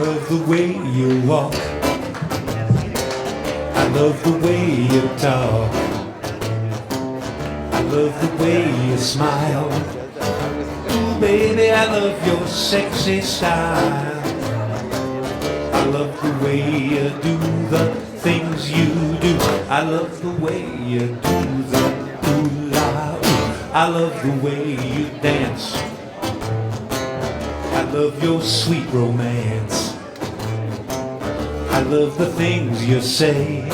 love the way you walk. I love the way you talk. I love the way you smile. Ooh, baby, I love your sexy style. I love the way you do the things you do. I love the way you do the ooh la ooh. I love the way you dance. I love your sweet romance. I love the things you say.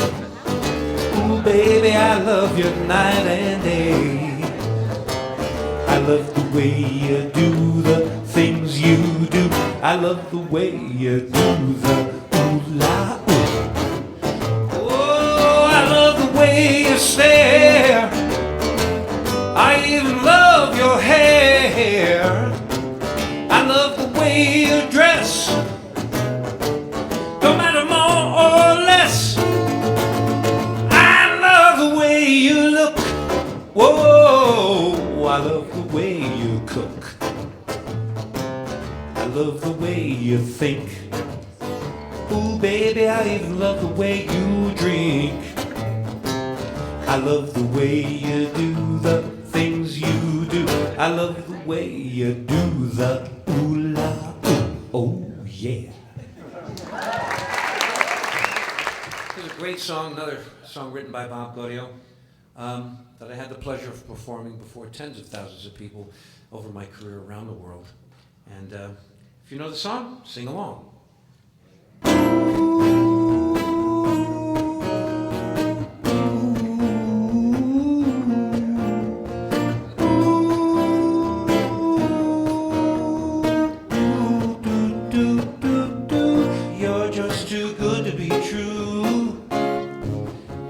Ooh, baby, I love you night and day. I love the way you do the things you do. I love the way you do the ooh la ooh. Oh, I love the way you stare. I even love your hair. I love the way you dress. No matter more or less. I love the way you look. Whoa, I love the way you cook. I love the way you think. Ooh, baby, I even love the way you drink. I love the way you do the things you do. I love the way you do the ooh la ooh. Oh yeah. This is a great song, another song written by Bob Gaudio, that I had the pleasure of performing before tens of thousands of people over my career around the world. And if you know the song, sing along. You're just too good to be true.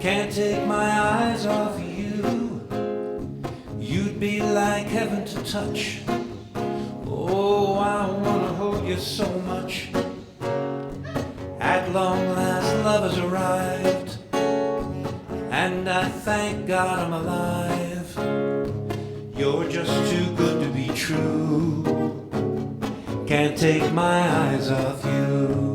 Can't take my eyes off you. You'd be like heaven to touch. Oh, I wanna hold you so much. At long last love has arrived, and I thank God I'm alive. You're just too good to be true. Can't take my eyes off you.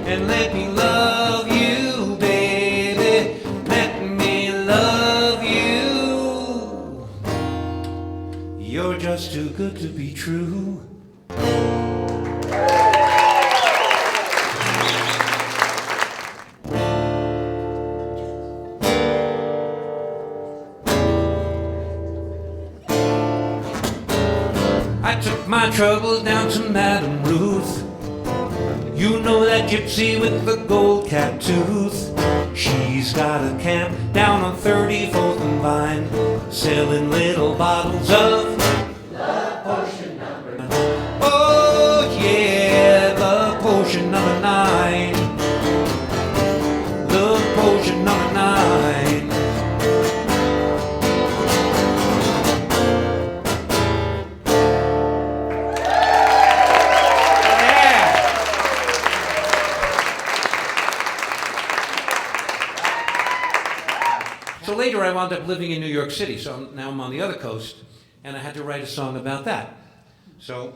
And let me love you, baby. Let me love you. You're just too good to be true. I took my troubles down to Madame Ruth. You know that gypsy with the gold cap tooth. She's got a camp down on 34th and Vine, selling little bottles of Love Potion number 9. Oh yeah, Love Potion number 9. Love Potion number 9. So later I wound up living in New York City, so now I'm on the other coast, and I had to write a song about that. So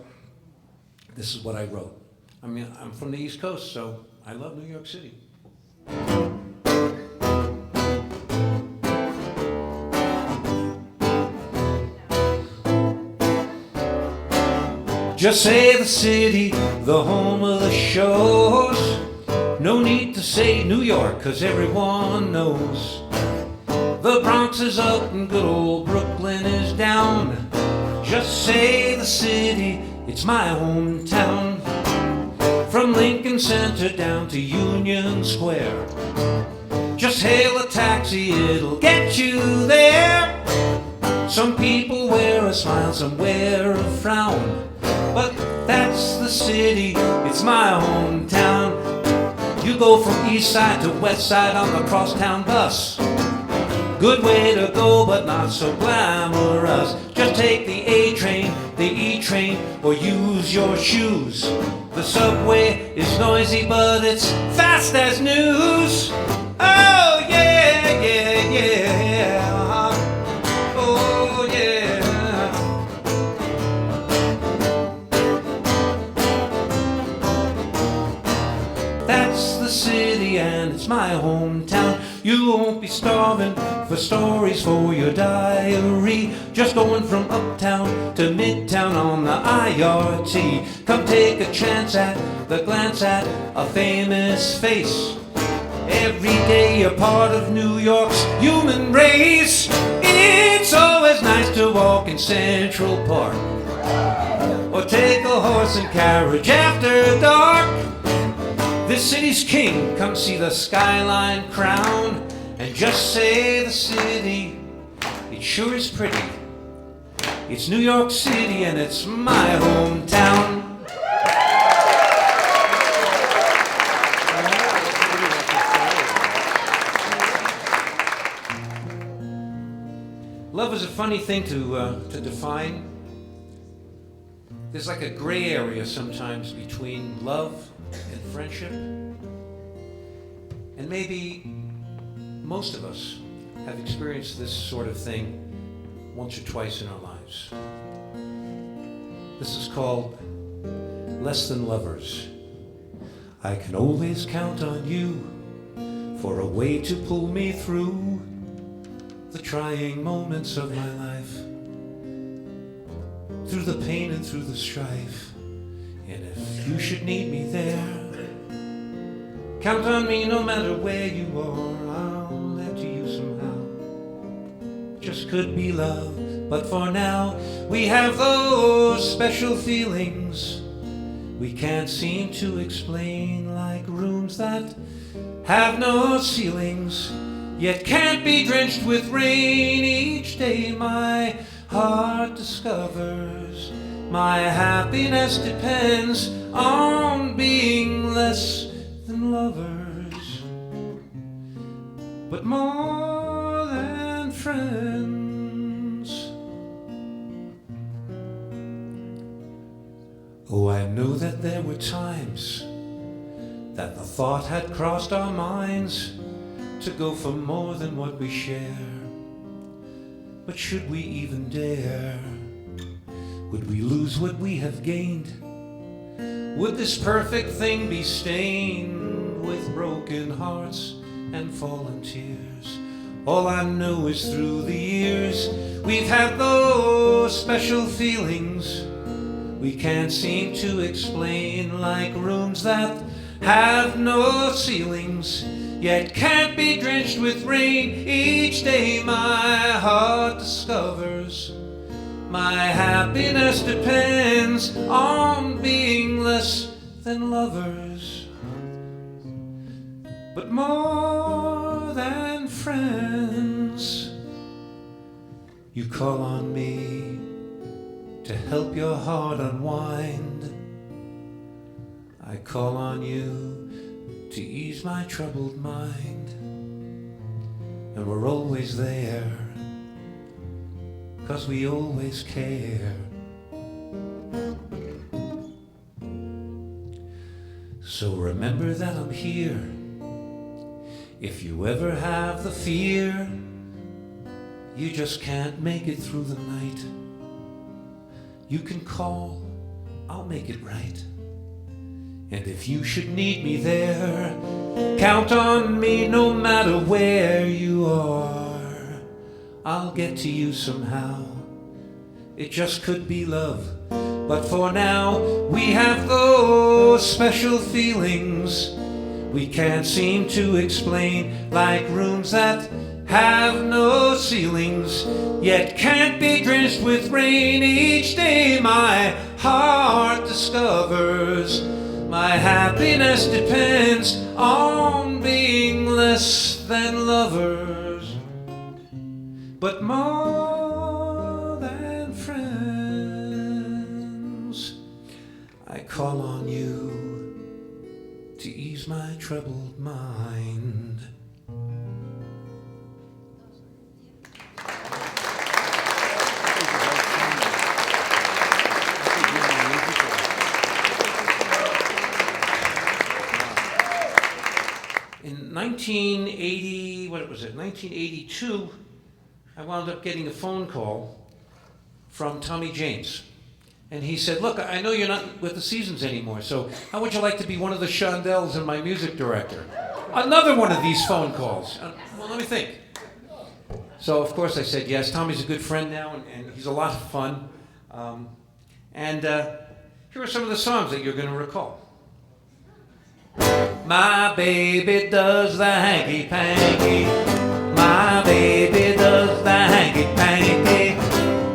this is what I wrote. I mean, I'm from the East Coast, so I love New York City. Just say the city, the home of the shows. No need to say New York, 'cause everyone knows. The Bronx is up and good old Brooklyn is down. Just say the city, it's my hometown. From Lincoln Center down to Union Square, Just hail a taxi, it'll get you there. Some people wear a smile, some wear a frown, but that's the city, it's my hometown. You go from east side to west side on the crosstown bus. Good way to go, but not so glamorous. Just take the A train, the E train, or use your shoes. The subway is noisy, but it's fast as news. Oh yeah, yeah, yeah. Oh yeah. That's the city and it's my hometown. You won't be starving for stories for your diary. Just going from uptown to midtown on the IRT. Come take a chance at the glance at a famous face. Every day you're part of New York's human race. It's always nice to walk in Central Park, or take a horse and carriage after dark. This city's king, come see the skyline crown, and just say the city, it sure is pretty. It's New York City and it's my hometown. Love is a funny thing to define. There's like a gray area sometimes between love and friendship. And maybe most of us have experienced this sort of thing once or twice in our lives. This is called Less Than Lovers. I can always count on you for a way to pull me through the trying moments of my life, through the pain and through the strife. And if you should need me there, count on me no matter where you are. I'll let to you somehow. Just could be love, but for now we have those special feelings we can't seem to explain, like rooms that have no ceilings, yet can't be drenched with rain. Each day my heart discovers my happiness depends on being less than lovers, but more than friends. Oh, I know that there were times that the thought had crossed our minds to go for more than what we share. But should we even dare? Would we lose what we have gained? Would this perfect thing be stained with broken hearts and fallen tears? All I know is through the years we've had those special feelings we can't seem to explain, like rooms that have no ceilings, yet can't be drenched with rain. Each day my heart discovers my happiness depends on being less than lovers, but more than friends. You call on me to help your heart unwind. I call on you to ease my troubled mind. And we're always there, 'cause we always care. So remember that I'm here. If you ever have the fear you just can't make it through the night, you can call, I'll make it right. And if you should need me there, count on me no matter where you are. I'll get to you somehow. It just could be love, but for now we have those special feelings we can't seem to explain, like rooms that have no ceilings, yet can't be drenched with rain. Each day my heart discovers My happiness depends on being less than lovers, but more than friends. I call on you to ease my troubled mind. In 1982, I wound up getting a phone call from Tommy James. And he said, look, I know you're not with the Seasons anymore, so how would you like to be one of the Shondells and my music director? Another one of these phone calls. Well, let me think. So, of course, I said yes. Tommy's a good friend now, and he's a lot of fun. Here are some of the songs that you're going to recall. My baby does the hanky-panky. My baby does the hanky-panky.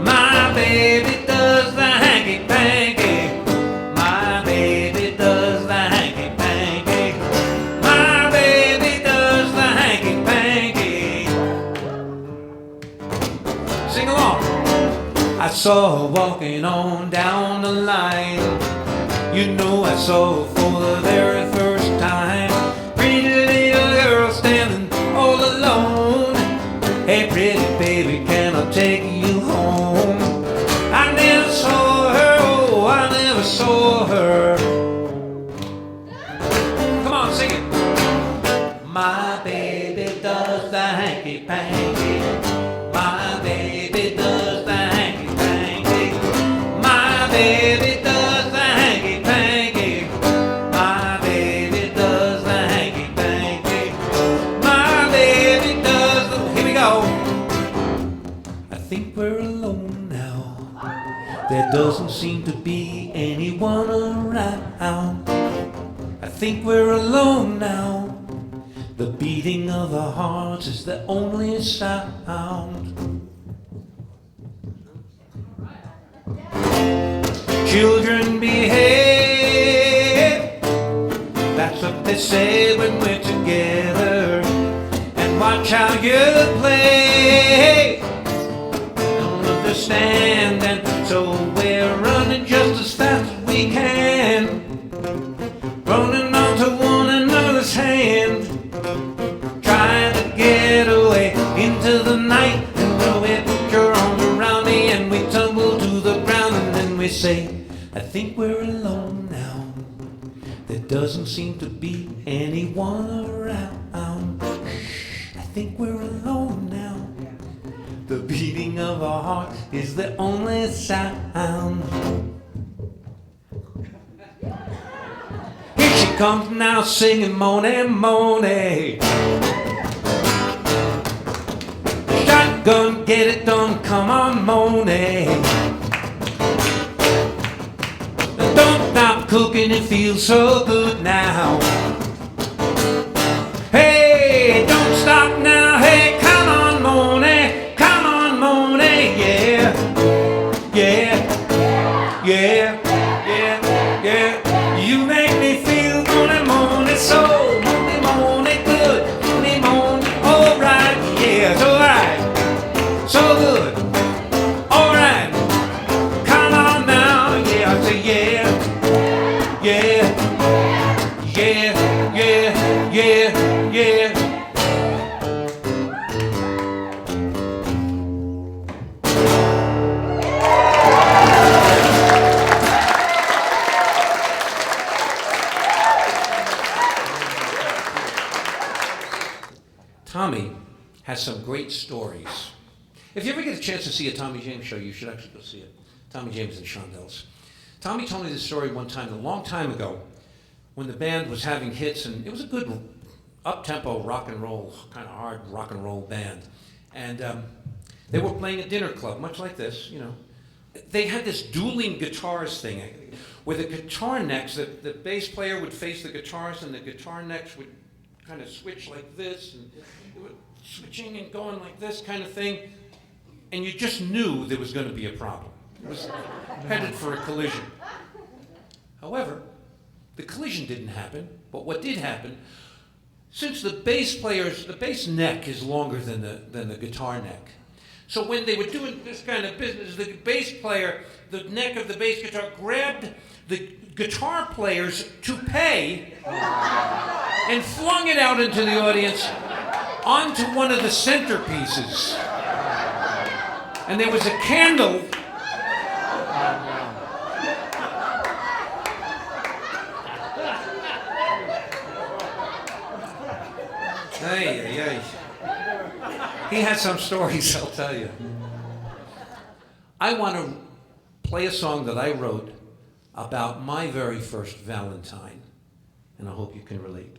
My baby does the hanky-panky. My baby does the hanky-panky. My baby does the hanky-panky. Sing along. I saw her walking on down the line. You know I saw her for the very first time. Pretty little girl standing all alone. Hey pretty baby, can I take you home? I never saw her, oh I never saw her. Come on, sing it. My baby does the hanky-panky. My baby does the hanky-panky. My baby does the hanky-panky. My baby does the hanky-panky. My baby does the... Here we go. I think we're alone now. There doesn't seem to be anyone around. I think we're alone now. The beating of our hearts is the only sound. Children behave, that's what they say when we're together. And watch how you play, don't understand, and so we're running just as fast as we can, running onto one another's hand, trying to get away into the night. And when we put your arms around me and we tumble to the ground, and then we say, I think we're alone now. There doesn't seem to be anyone around. I think we're alone now. The beating of our heart is the only sound. Here she comes now singing Monet, Monet. Shotgun, get it done, come on Monet. Don't stop cooking, it feels so good now. Hey, don't stop now, hey, come on Monet, come on Monet, yeah, yeah, yeah, yeah, yeah. You make me feel Monet, Monet, so Monet, Monet, good, Monet, Monet, alright, yeah, it's alright, so good, alright, come on now, yeah, I say yeah, yeah, yeah, yeah, yeah, yeah. Tommy has some great stories. If you ever get a chance to see a Tommy James show, you should actually go see it. Tommy James and Shondells. Tommy told me this story one time, a long time ago, when the band was having hits, and it was a good up-tempo rock and roll, kind of hard rock and roll band. And they were playing a dinner club, much like this, you know. They had this dueling guitars thing, where the guitar necks, the bass player would face the guitarist, and the guitar necks would kind of switch like this, and it would switching and going like this kind of thing. And you just knew there was going to be a problem. It was headed for a collision. However, The collision didn't happen, but what did happen, since the bass neck is longer than the guitar neck. So when they were doing this kind of business, the bass player, the neck of the bass guitar, grabbed the guitar player's toupee and flung it out into the audience onto one of the centerpieces. And there was a candle. Hey. He has some stories, I'll tell you. I want to play a song that I wrote about my very first Valentine, and I hope you can relate.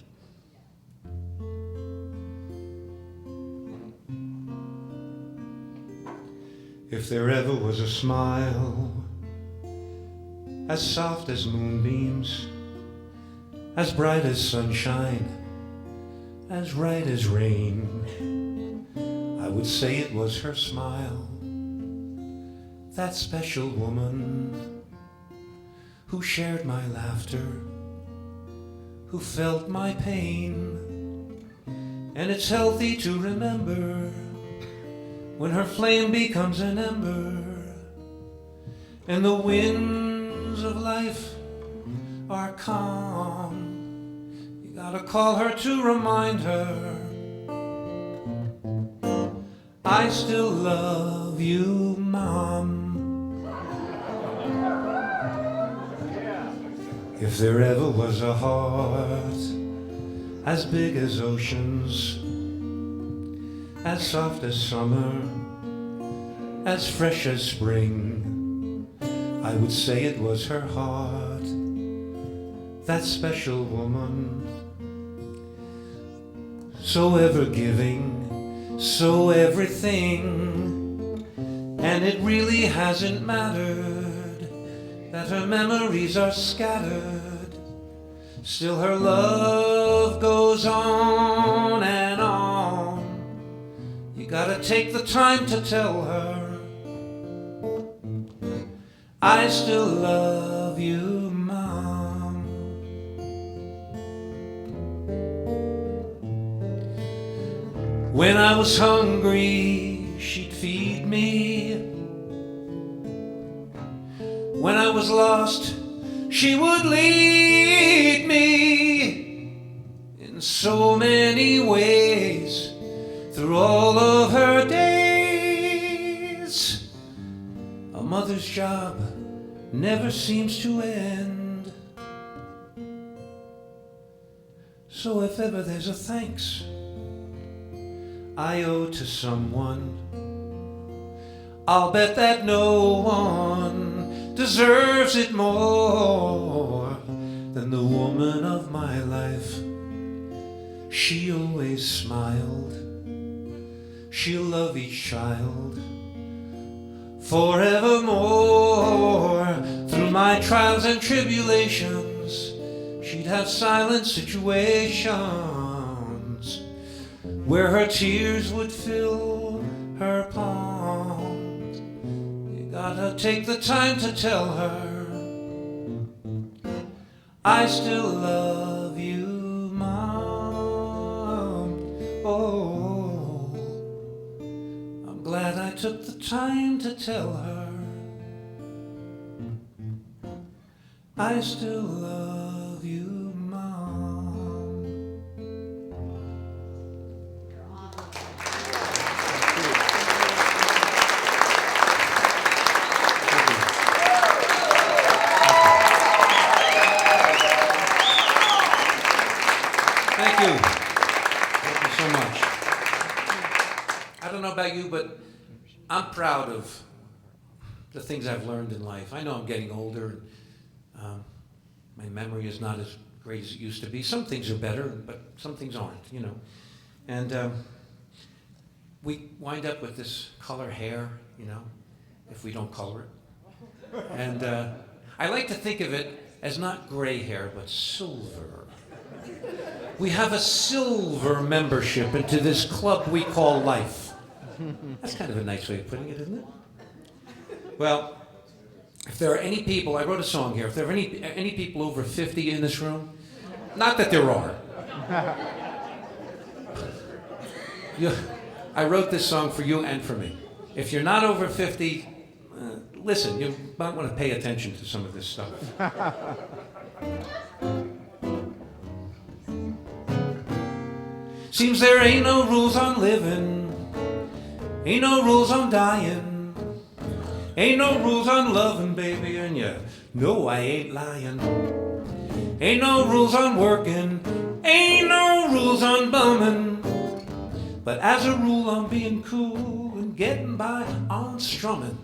If there ever was a smile as soft as moonbeams, as bright as sunshine, as right as rain, I would say it was her smile, that special woman who shared my laughter, who felt my pain. And it's healthy to remember when her flame becomes an ember and the winds of life are calm. You gotta call her to remind her, I still love you, Mom. If there ever was a heart as big as oceans, as soft as summer, as fresh as spring, I would say it was her heart, that special woman, so ever giving, so everything. And it really hasn't mattered that her memories are scattered, still her love goes on and on. You gotta take the time to tell her, I still love you, Mom. When I was hungry, she'd feed me. When I was lost, she would lead me in so many ways through all of her days. A mother's job never seems to end. So if ever there's a thanks I owe to someone, I'll bet that no one deserves it more than the woman of my life. She always smiled. She'll love each child forevermore. Through my trials and tribulations, she'd have silent situations where her tears would fill her palms. You gotta take the time to tell her, I still love you, Mom. Oh, I'm glad I took the time to tell her, I still love you, Mom. Thank you. Thank you so much. I don't know about you, but I'm proud of the things I've learned in life. I know I'm getting older. My memory is not as great as it used to be. Some things are better, but some things aren't, you know. And we wind up with this color hair, you know, if we don't color it. And I like to think of it as not gray hair, but silver. We have a silver membership into this club we call life. That's kind of a nice way of putting it, isn't it? Well, If there are any people, I wrote a song here, if there are any people over 50 in this room, not that there are. I wrote this song for you and for me. If you're not over 50, listen, you might want to pay attention to some of this stuff. Seems there ain't no rules on living, ain't no rules on dying. Ain't no rules on loving, baby, and you know I ain't lying. Ain't no rules on working, ain't no rules on bumming. But as a rule, I'm being cool and getting by on strumming.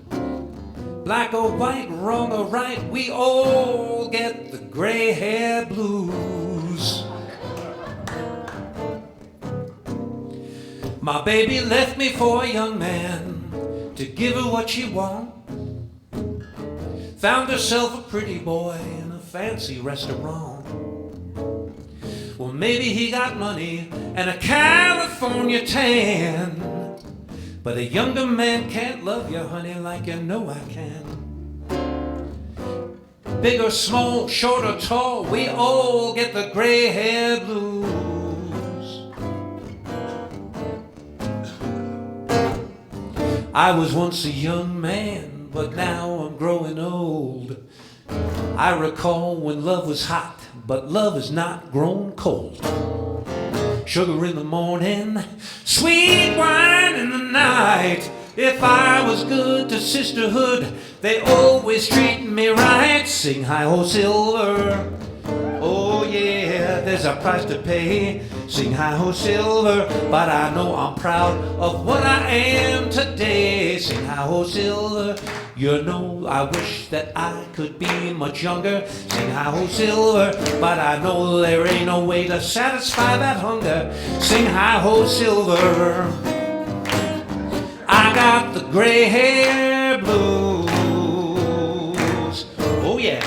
Black or white, wrong or right, we all get the gray hair blues. My baby left me for a young man to give her what she want. Found herself a pretty boy in a fancy restaurant. Well, maybe he got money and a California tan, but a younger man can't love you, honey, like you know I can. Big or small, short or tall, we all get the gray hair blues. I was once a young man, but now I'm growing old. I recall when love was hot, but love is not grown cold. Sugar in the morning, sweet wine in the night. If I was good to sisterhood, they always treat me right. Sing hi-ho silver, oh yeah, there's a price to pay. Sing hi-ho silver, but I know I'm proud of what I am today. Sing hi-ho silver, you know I wish that I could be much younger. Sing hi-ho silver, but I know there ain't no way to satisfy that hunger. Sing hi-ho silver, I got the gray hair blues. Oh yeah,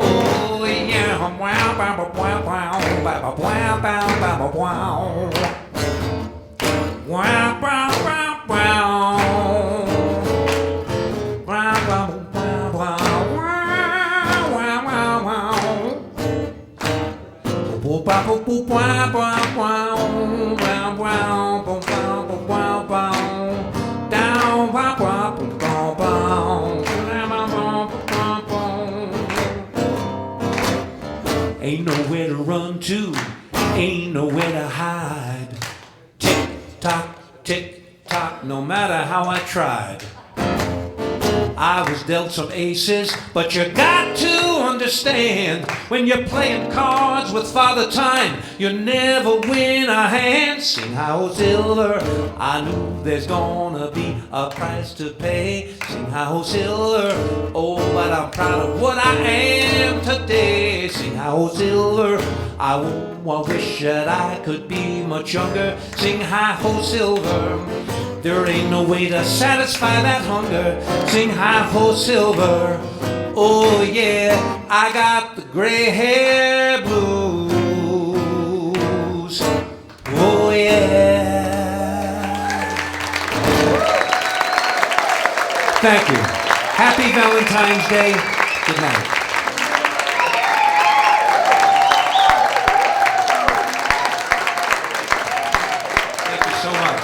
oh yeah. Wow, wow, wow, wow, wow, wow, wow, wow, wow. Wow, wow, wow, wow. Ain't nowhere to run to, ain't nowhere to hide. Tick tock, no matter how I tried. I was dealt some aces, but you got to understand, when you're playing cards with Father Time, you never win a hand. Sing hi-ho silver, I knew there's gonna be a price to pay. Sing hi-ho silver, oh, but I'm proud of what I am today. Sing hi-ho silver, I wish that I could be much younger. Sing hi-ho silver, there ain't no way to satisfy that hunger. Sing hi-ho silver, oh yeah, I got the gray hair blues. Oh yeah. Thank you. Happy Valentine's Day. Good night. Thank you so much.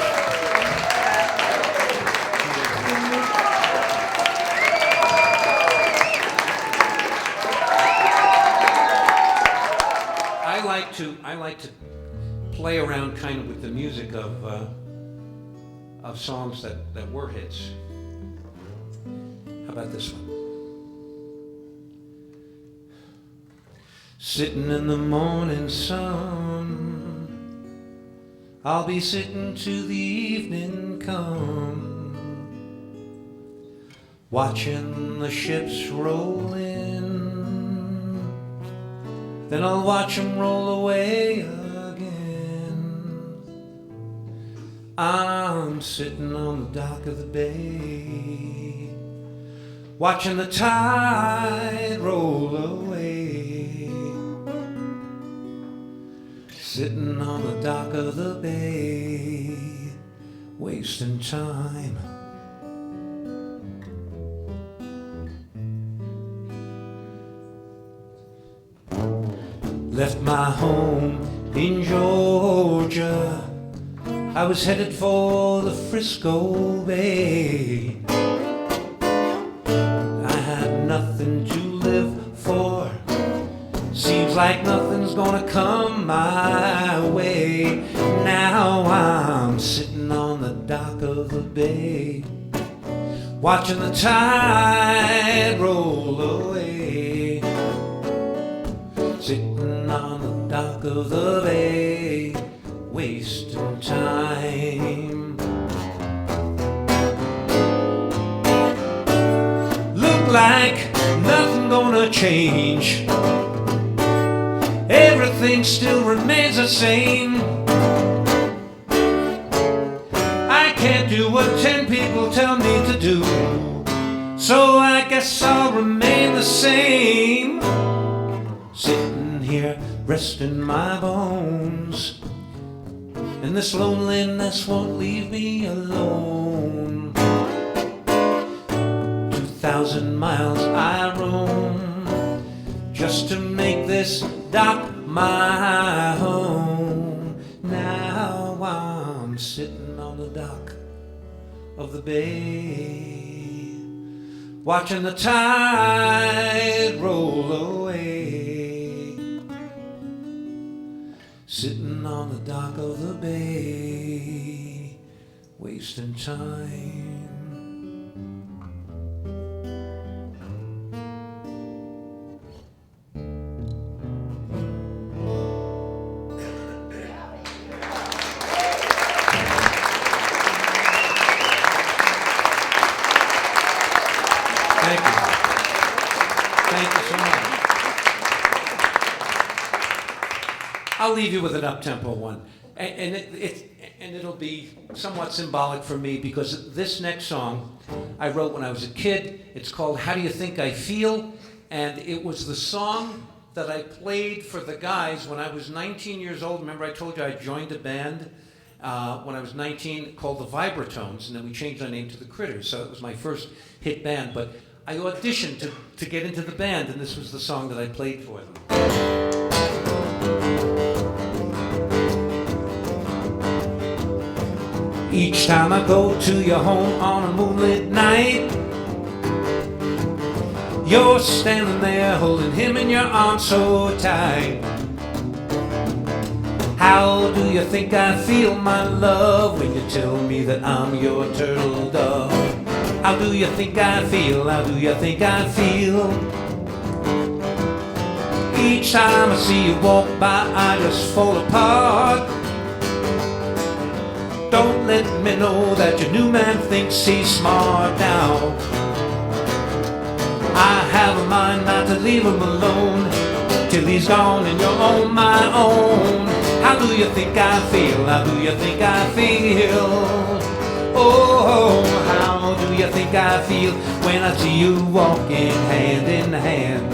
I like to play around kind of with the music of songs that were hits. How about this one? Sitting in the morning sun, I'll be sitting till the evening come, watching the ships roll in. Then I'll watch them roll away again. I'm sitting on the dock of the bay, watching the tide roll away. Sitting on the dock of the bay, wasting time. left my home in Georgia. I was headed for the Frisco Bay. I had nothing to live for. Seems like nothing's gonna come my way. Now I'm sitting on the dock of the bay, watching the tide roll away. Sitting on the dock of the bay, wasting time. Look like nothing gonna change. Everything still remains the same. I can't do what 10 people tell me to do, so I guess I'll remain the same. Sitting here resting my bones, and this loneliness won't leave me alone. 2,000 miles I roam just to make this dock my home. Now I'm sitting on the dock of the bay, watching the tide roll away. Sitting on the dock of the bay, wasting time. Thank you. Thank you so much. I'll leave you with an up-tempo one. And it'll be somewhat symbolic for me, because this next song I wrote when I was a kid. It's called How Do You Think I Feel? And it was the song that I played for the guys when I was 19 years old. Remember I told you I joined a band when I was 19 called the Vibratones, and then we changed our name to the Critters. So it was my first hit band. But I auditioned to get into the band, and this was the song that I played for them. Each time I go to your home on a moonlit night, you're standing there holding him in your arms so tight. How do you think I feel, my love, when you tell me that I'm your turtle dove? How do you think I feel? How do you think I feel? Each time I see you walk by, I just fall apart. Don't let me know that your new man thinks he's smart now. I have a mind not to leave him alone till he's gone and you're on my own. How do you think I feel? How do you think I feel? Oh, how do you think I feel when I see you walking hand in hand?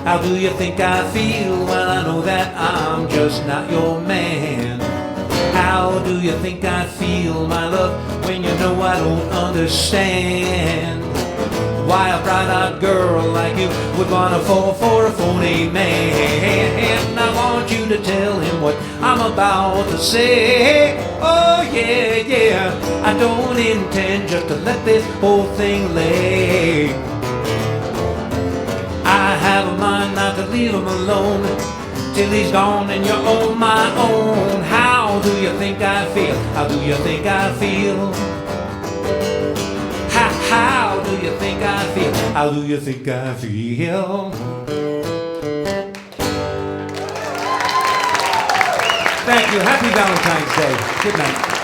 How do you think I feel when I know that I'm just not your man? How do you think I feel, my love, when you know I don't understand why a bright-eyed girl like you would wanna fall for a phony man? I want you to tell him what I'm about to say. Oh yeah, yeah, I don't intend just to let this whole thing lay. I have a mind not to leave him alone till he's gone and you're on my own. How do you think I feel? How do you think I feel? How do you think I feel? How do you think I feel? Thank you. Happy Valentine's Day. Good night.